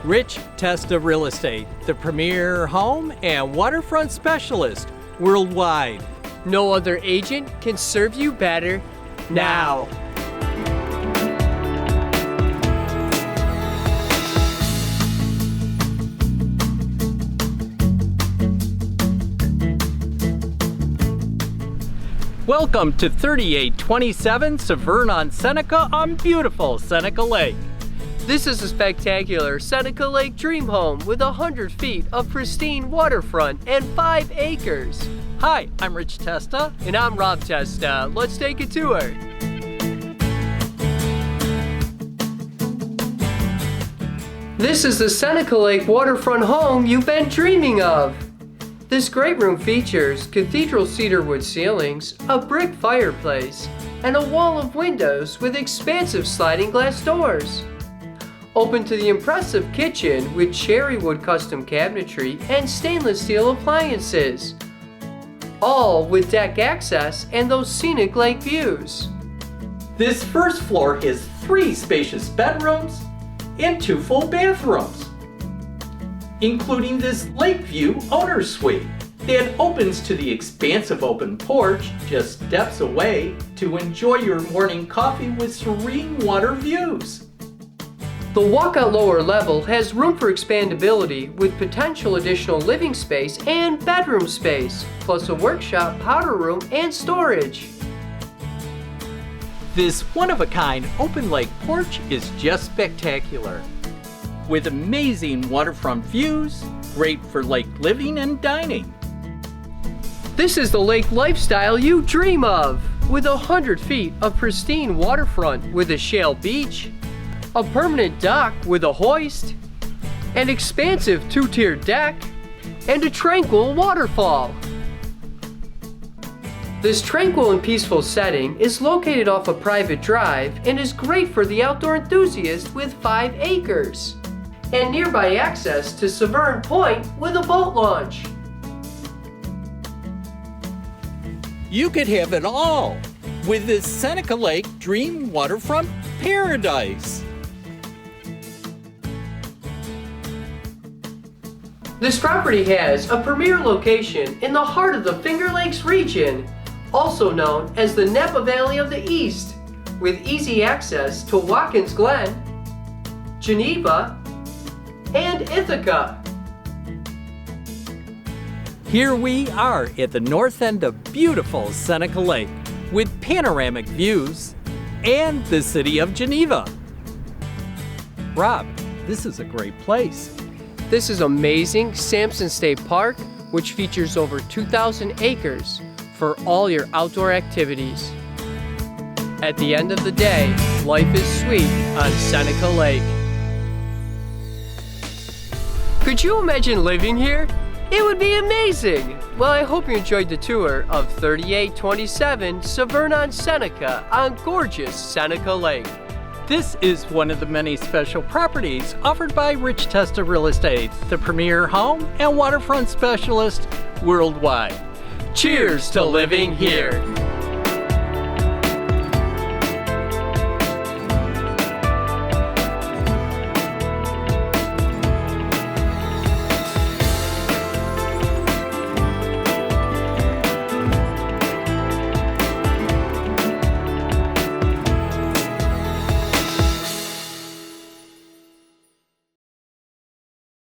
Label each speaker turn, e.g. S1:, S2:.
S1: Rich Testa Real Estate, the premier home and waterfront specialist worldwide.
S2: No other agent can serve you better now.
S1: Welcome to 3827 Severne on Seneca on beautiful Seneca Lake.
S2: This is a spectacular Seneca Lake dream home with 100 feet of pristine waterfront and 5 acres.
S1: Hi, I'm Rich Testa.
S2: And I'm Rob Testa. Let's take a tour. This is the Seneca Lake waterfront home you've been dreaming of. This great room features cathedral cedar wood ceilings, a brick fireplace, and a wall of windows with expansive sliding glass doors. Open to the impressive kitchen with cherry wood custom cabinetry and stainless steel appliances. All with deck access and those scenic lake views.
S1: This first floor has 3 spacious bedrooms and 2 full bathrooms, including this Lakeview owner's suite that opens to the expansive open porch just steps away to enjoy your morning coffee with serene water views.
S2: The walkout lower level has room for expandability with potential additional living space and bedroom space, plus a workshop, powder room, and storage.
S1: This one-of-a-kind open lake porch is just spectacular. With amazing waterfront views, great for lake living and dining.
S2: This is the lake lifestyle you dream of, with 100 feet of pristine waterfront with a shale beach, a permanent dock with a hoist, an expansive 2-tiered deck, and a tranquil waterfall. This tranquil and peaceful setting is located off a private drive and is great for the outdoor enthusiast with 5 acres. And nearby access to Severne Point with a boat launch.
S1: You could have it all with this Seneca Lake Dream Waterfront Paradise.
S2: This property has a premier location in the heart of the Finger Lakes region, also known as the Napa Valley of the East, with easy access to Watkins Glen, Geneva, and Ithaca.
S1: Here we are at the north end of beautiful Seneca Lake with panoramic views and the city of Geneva. Rob, this is a great place.
S2: This is amazing Sampson State Park, which features over 2,000 acres for all your outdoor activities. At the end of the day, life is sweet on Seneca Lake. Could you imagine living here? It would be amazing! Well, I hope you enjoyed the tour of 3827 Severne on Seneca on gorgeous Seneca Lake.
S1: This is one of the many special properties offered by Rich Testa Real Estate, the premier home and waterfront specialist worldwide.
S2: Cheers to living here!